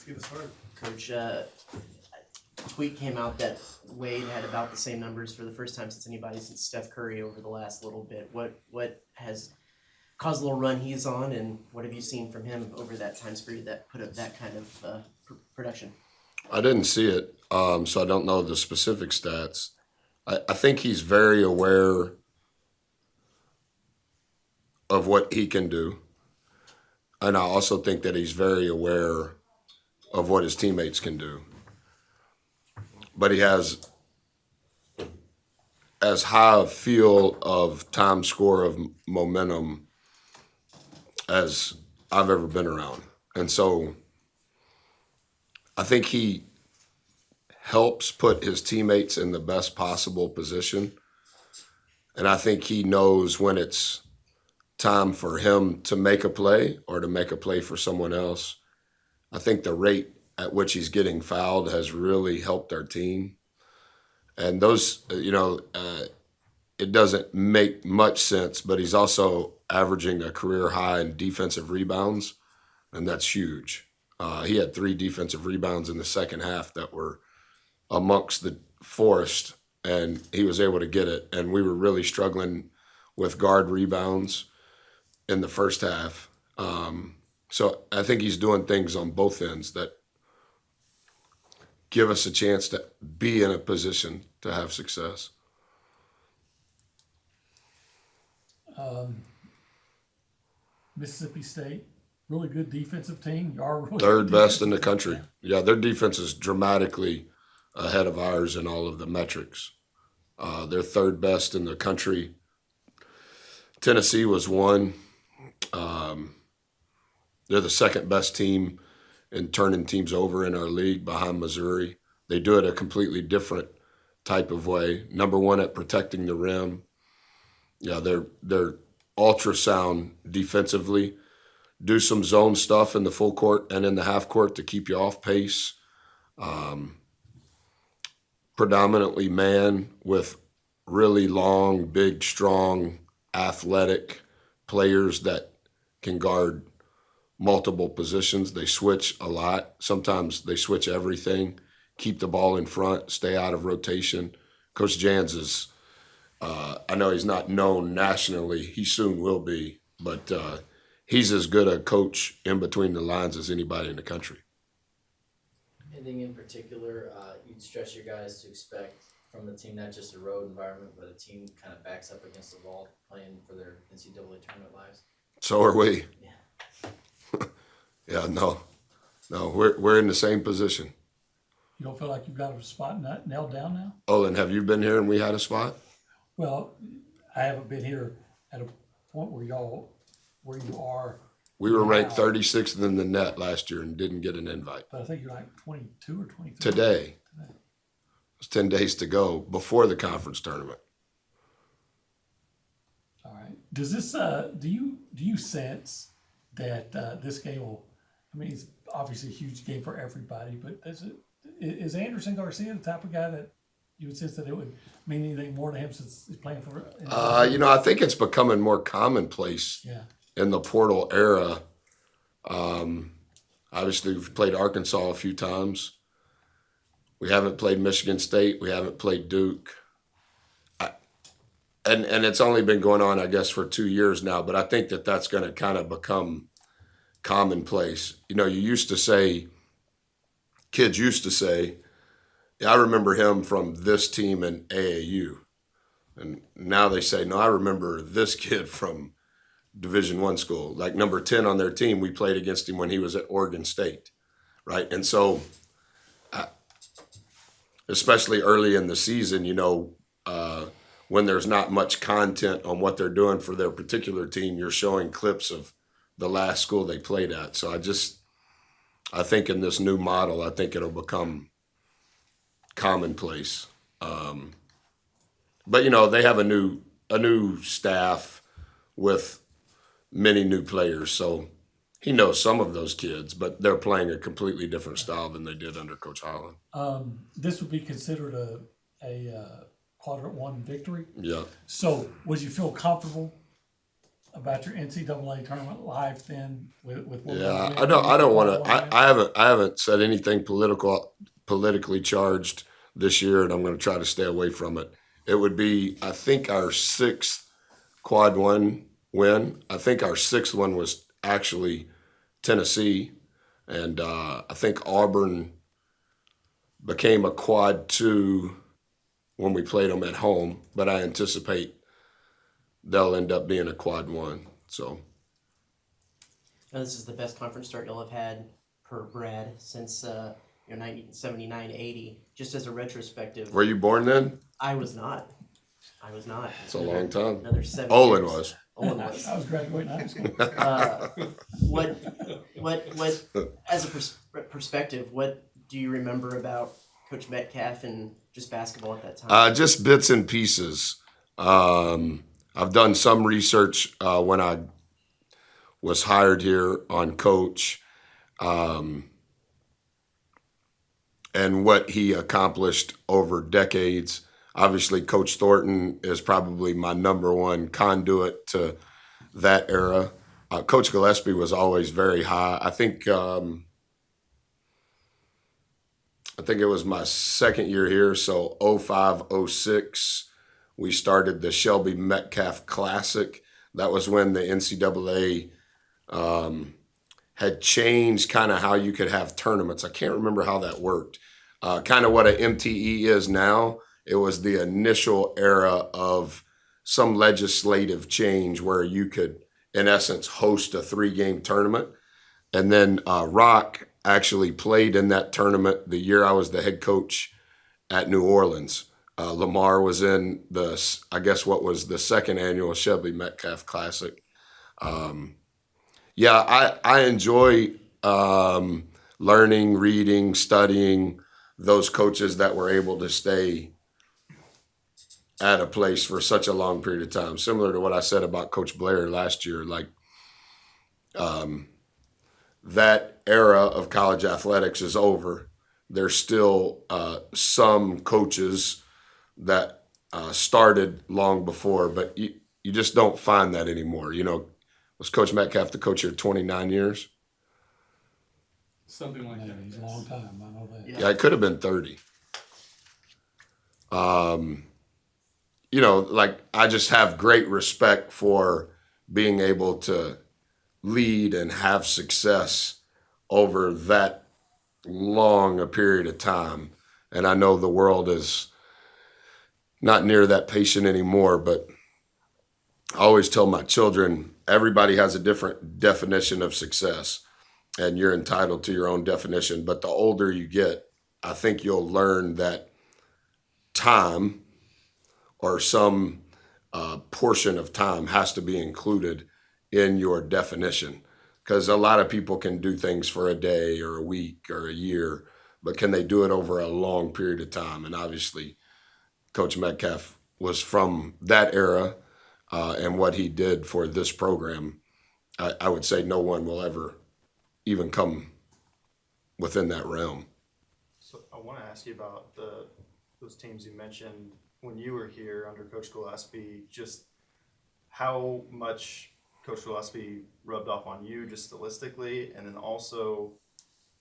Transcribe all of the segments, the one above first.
get us started. Coach, tweet came out that Wade had about the same numbers for the first time since Steph Curry over the last little bit. What has caused the little run he's on, and what have you seen from him over that time period that put up that kind of production? I didn't see it, so I don't know the specific stats. I think he's very aware of what he can do. And I also think that he's very aware of what his teammates can do. But he has as high a feel of time score of momentum as I've ever been around. And so I think he helps put his teammates in the best possible position. And I think he knows when it's time for him to make a play or to make a play for someone else. I think the rate at which he's getting fouled has really helped our team. And those, it doesn't make much sense, but he's also averaging a career high in defensive rebounds, and that's huge. He had 3 defensive rebounds in the second half that were amongst the forest, and he was able to get it. And we were really struggling with guard rebounds in the first half. So I think he's doing things on both ends that give us a chance to be in a position to have success. Mississippi State, really good defensive team. You are really Third best in the country. Yeah, their defense is dramatically ahead of ours in all of the metrics. They're third best in the country. Tennessee was 1. They're the second best team in turning teams over in our league behind Missouri. They do it a completely different type of way. Number 1 at protecting the rim. Yeah, they're ultrasound defensively. Do some zone stuff in the full court and in the half court to keep you off pace. Predominantly man with really long, big, strong, athletic players that can guard multiple positions. They switch a lot. Sometimes they switch everything, keep the ball in front, stay out of rotation. Coach Jans is, I know he's not known nationally. He soon will be, but he's as good a coach in between the lines as anybody in the country. Anything in particular you'd stress your guys to expect from the team, not just a road environment, but a team kind of backs up against the wall playing for their NCAA tournament lives? So are we. Yeah. Yeah, no, we're in the same position. You don't feel like you've got a spot nailed down now? Olin, have you been here and we had a spot? Well, I haven't been here at a point where you are. We were ranked Wow. 36th in the net last year and didn't get an invite. But I think you're like 22 or 23. Today. It's 10 days to go before the conference tournament. All right. Does this? Do you sense that this game will? I mean, it's obviously a huge game for everybody, but is Anderson Garcia the type of guy that you would sense that it would mean anything more to him since he's playing for? I think it's becoming more commonplace in the portal era. Obviously, we've played Arkansas a few times. We haven't played Michigan State. We haven't played Duke. And it's only been going on, I guess, for 2 years now. But I think that that's going to kind of become commonplace. Kids used to say, yeah, I remember him from this team in AAU. And now they say, no, I remember this kid from Division I school. Like number 10 on their team, we played against him when he was at Oregon State, right? And so, especially early in the season, when there's not much content on what they're doing for their particular team, you're showing clips of the last school they played at. So I think in this new model, I think it'll become commonplace. But they have a new staff with many new players, so he knows some of those kids, but they're playing a completely different style than they did under Coach Holland. This would be considered a quadrant 1 victory. Yeah. So would you feel comfortable about your NCAA tournament life then with one of Yeah, those I don't want wins? to. I haven't said anything politically charged this year, and I'm going to try to stay away from it. It would be, I think, our sixth quad one win. I think our sixth one was actually Tennessee, and I think Auburn became a quad two when we played them at home. But I anticipate they'll end up being a quad one. So. Now, this is the best conference start you'll have had per Brad since your 1979-80. Just as a retrospective, Were you born then? I was not. I was not. It's a long time. Another 7 Olin years. was. Olin was. I was graduating high school. What, as a perspective, what do you remember about Coach Metcalf and just basketball at that time? Just bits and pieces. I've done some research when I was hired here on Coach and what he accomplished over decades. Obviously, Coach Thornton is probably my number one conduit to that era. Coach Gillespie was always very high. I think it was my second year here, so 05, 06, we started the Shelby Metcalf Classic. That was when the NCAA had changed kind of how you could have tournaments. I can't remember how that worked. Kind of what an MTE is now. It was the initial era of some legislative change where you could, in essence, host a 3-game tournament. And then Rock actually played in that tournament the year I was the head coach at New Orleans. Lamar was in I guess what was the second annual Shelby Metcalf Classic. I enjoy learning, reading, studying those coaches that were able to stay at a place for such a long period of time. Similar to what I said about Coach Blair last year, that era of college athletics is over. There's still some coaches that started long before, but you just don't find that anymore. Was Coach Metcalf the coach here 29 years? Something like that. He's a long time, I know that. Yeah, it could have been 30. I just have great respect for being able to lead and have success over that long a period of time. And I know the world is not near that patient anymore, but I always tell my children, everybody has a different definition of success, and you're entitled to your own definition. But the older you get, I think you'll learn that time or some portion of time has to be included in your definition. Because a lot of people can do things for a day or a week or a year, but can they do it over a long period of time? And obviously, Coach Metcalf was from that era, and what he did for this program, I would say no one will ever even come within that realm. So I want to ask you about those teams you mentioned when you were here under Coach Gillespie, just how much Coach Gillespie rubbed off on you just stylistically, and then also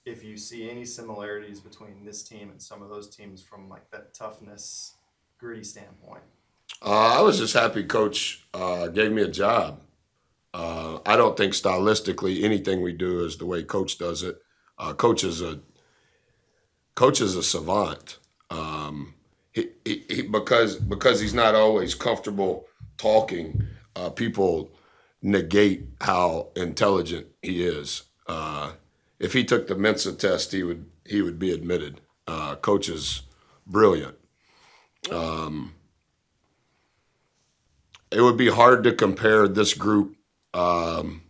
if you see any similarities between this team and some of those teams from like that toughness, gritty standpoint. I was just happy Coach gave me a job. I don't think stylistically anything we do is the way Coach does it. Coach is a savant. Because he's not always comfortable talking, people negate how intelligent he is. If he took the Mensa test, he would be admitted. Coach is brilliant. It would be hard to compare this group to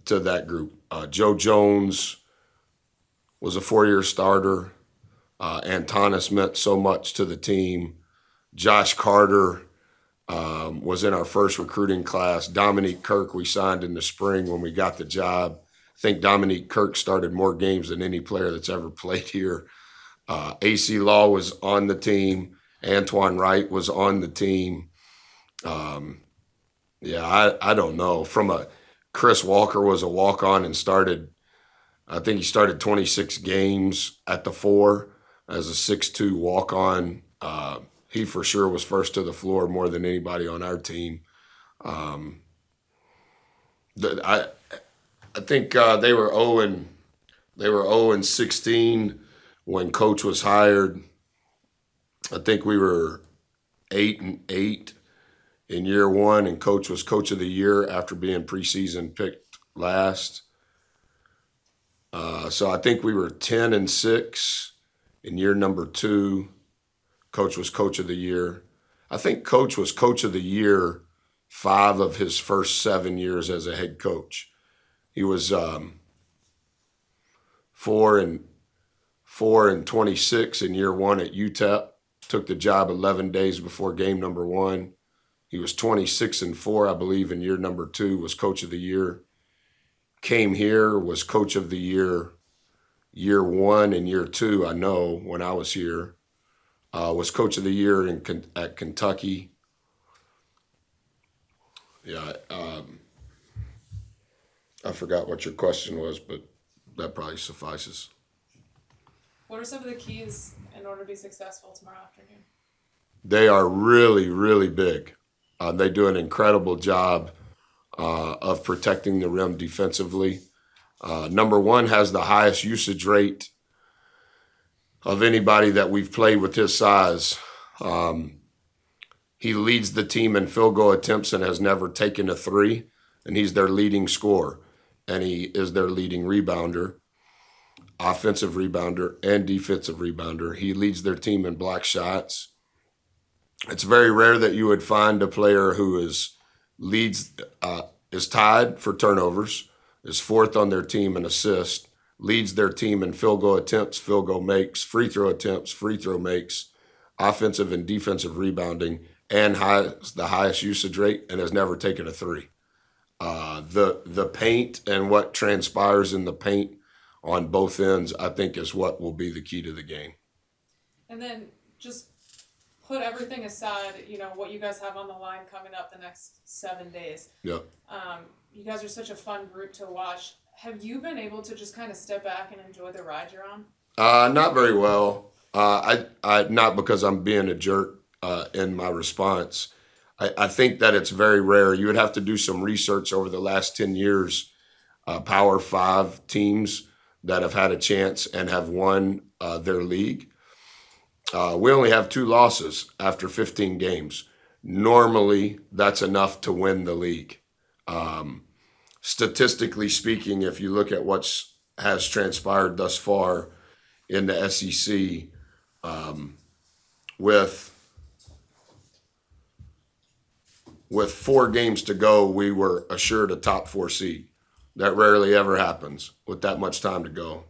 that group. Joe Jones was a 4-year starter. Antonis meant so much to the team. Josh Carter was in our first recruiting class. Dominique Kirk we signed in the spring when we got the job. I think Dominique Kirk started more games than any player that's ever played here. AC Law was on the team. Antoine Wright was on the team. Yeah, I don't know. Chris Walker was a walk-on and I think he started 26 games at the 4 as a 6'2" walk-on. He for sure was first to the floor more than anybody on our team. Um, I think they were 0-16 when Coach was hired. I think we were 8-8 in year 1, and Coach was Coach of the Year after being preseason picked last. So I think we were 10-6 in year number 2. Coach was Coach of the Year. I think Coach was Coach of the Year 5 of his first 7 years as a head coach. He was 4-26 in year 1 at UTEP. Took the job 11 days before game number 1. He was 26-4, I believe, in year number 2. Was Coach of the Year. Came here, was Coach of the Year year 1 and year 2. I know when I was here. Was Coach of the Year at Kentucky. Yeah, I forgot what your question was, but that probably suffices. What are some of the keys in order to be successful tomorrow afternoon? They are really, really big. They do an incredible job of protecting the rim defensively. Number 1 has the highest usage rate of anybody that we've played with his size. He leads the team in field goal attempts and has never taken a 3, and he's their leading scorer, and he is their leading rebounder, offensive rebounder and defensive rebounder. He leads their team in block shots. It's very rare that you would find a player who is tied for turnovers, is 4th on their team in assists, leads their team in field goal attempts, field goal makes, free throw attempts, free throw makes, offensive and defensive rebounding, and the highest usage rate, and has never taken a 3. The paint and what transpires in the paint on both ends, I think, is what will be the key to the game. And then just put everything aside, what you guys have on the line coming up the next 7 days. Yeah. You guys are such a fun group to watch. Have you been able to just kind of step back and enjoy the ride you're on? Not very well. I not because I'm being a jerk in my response. I think that it's very rare. You would have to do some research over the last 10 years. Power 5 teams that have had a chance and have won their league. We only have 2 losses after 15 games. Normally, that's enough to win the league. Statistically speaking, if you look at what has transpired thus far in the SEC, with 4 games to go, we were assured a top 4 seed. That rarely ever happens with that much time to go.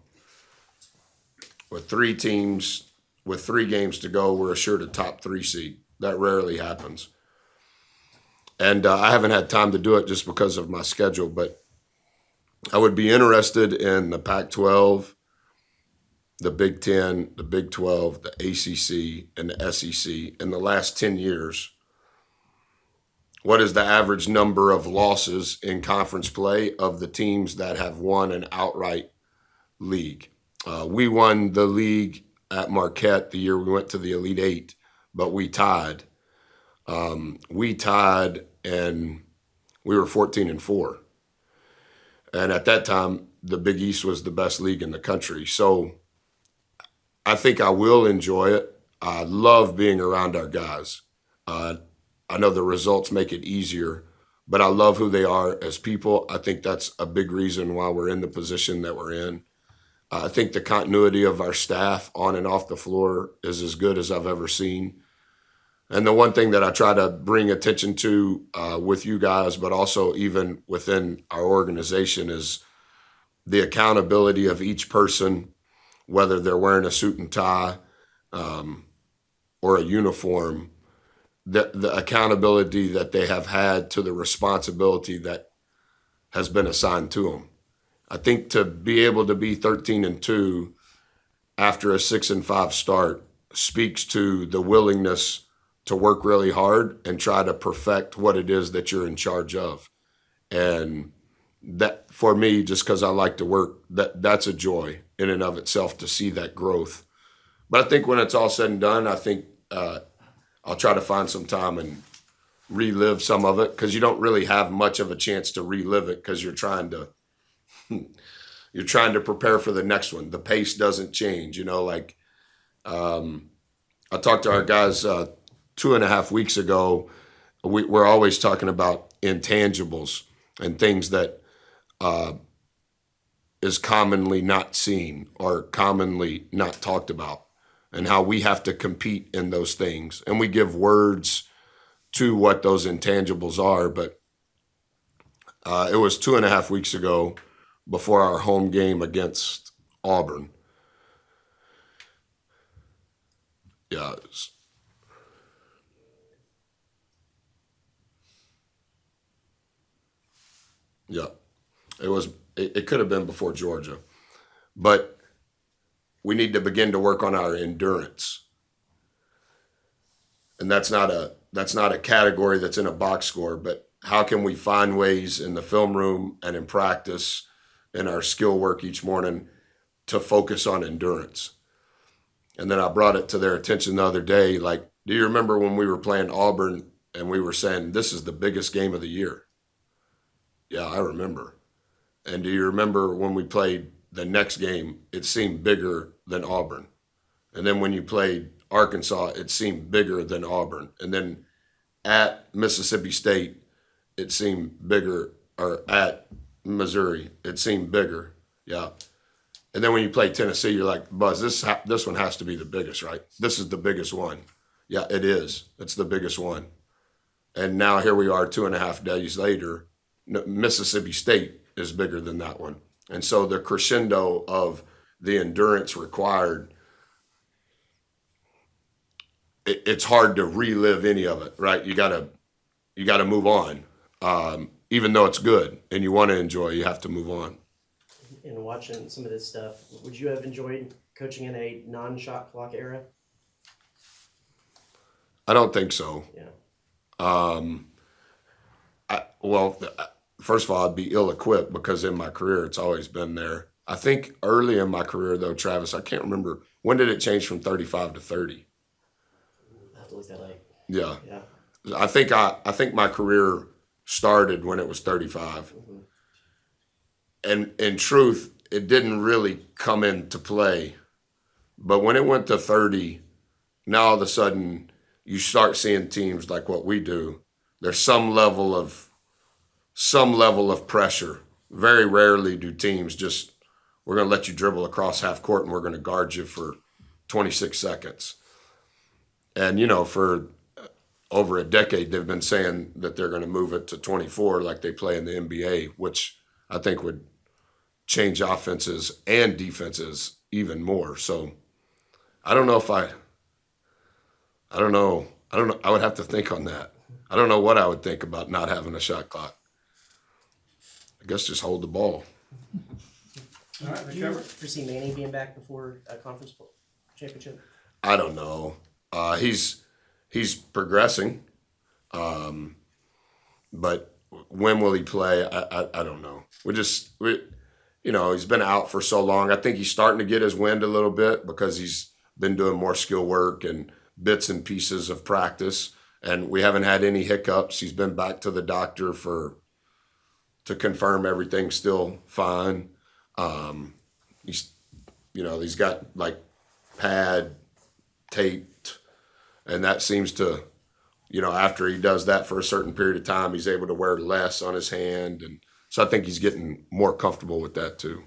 With 3 games to go, we're assured a top 3 seed. That rarely happens. And I haven't had time to do it just because of my schedule, but I would be interested in the Pac-12, the Big Ten, the Big 12, the ACC, and the SEC in the last 10 years. What is the average number of losses in conference play of the teams that have won an outright league? We won the league at Marquette the year we went to the Elite 8, but we tied. And we were 14-4. And at that time, the Big East was the best league in the country. So I think I will enjoy it. I love being around our guys. I know the results make it easier, but I love who they are as people. I think that's a big reason why we're in the position that we're in. I think the continuity of our staff on and off the floor is as good as I've ever seen. And the one thing that I try to bring attention to with you guys, but also even within our organization, is the accountability of each person, whether they're wearing a suit and tie or a uniform, the accountability that they have had to the responsibility that has been assigned to them. I think to be able to be 13-2 after a 6-5 start speaks to the willingness to work really hard and try to perfect what it is that you're in charge of. And that, for me, just because I like to work, that's a joy in and of itself to see that growth. But I think when it's all said and done, I think I'll try to find some time and relive some of it, because you don't really have much of a chance to relive it because you're trying to prepare for the next one. The pace doesn't change, like I talked to our guys 2.5 weeks ago. We're always talking about intangibles and things that is commonly not seen or commonly not talked about, and how we have to compete in those things. And we give words to what those intangibles are. But it was 2.5 weeks ago before our home game against Auburn. Yeah. It could have been before Georgia, but we need to begin to work on our endurance. And that's not a category that's in a box score, but how can we find ways in the film room and in practice, in our skill work each morning, to focus on endurance? And then I brought it to their attention the other day, like, do you remember when we were playing Auburn and we were saying, this is the biggest game of the year? Yeah, I remember. And do you remember when we played the next game, it seemed bigger than Auburn? And then when you played Arkansas, it seemed bigger than Auburn. And then at Mississippi State, it seemed bigger, or at Missouri, it seemed bigger. Yeah. And then when you play Tennessee, you're like, Buzz, this one has to be the biggest, right? This is the biggest one. Yeah, it is. It's the biggest one. And now here we are 2.5 days later, Mississippi State is bigger than that one. And so the crescendo of the endurance required, it's hard to relive any of it, right? You gotta move on. Even though it's good and you want to enjoy, you have to move on. In watching some of this stuff, would you have enjoyed coaching in a non-shot clock era? I don't think so. Yeah. First of all, I'd be ill-equipped because in my career, it's always been there. I think early in my career, though, Travis, I can't remember, when did it change from 35 to 30? I have to look that up. Yeah. Yeah. I think my career started when it was 35. Mm-hmm. And in truth, it didn't really come into play. But when it went to 30, now all of a sudden you start seeing teams like what we do. There's some level of pressure. Very rarely do teams just, we're going to let you dribble across half court and we're going to guard you for 26 seconds. And, for over a decade, they've been saying that they're going to move it to 24 like they play in the NBA, which I think would change offenses and defenses even more. So I don't know. I would have to think on that. I don't know what I would think about not having a shot clock. I guess just hold the ball. All right, Do you foresee Manny being back before a conference championship? I don't know. He's progressing, but when will he play? I don't know. He's been out for so long. I think he's starting to get his wind a little bit because he's been doing more skill work and bits and pieces of practice, and we haven't had any hiccups. He's been back to the doctor to confirm everything's still fine. He's got like pad taped, and that seems to, after he does that for a certain period of time, he's able to wear less on his hand. And so I think he's getting more comfortable with that too.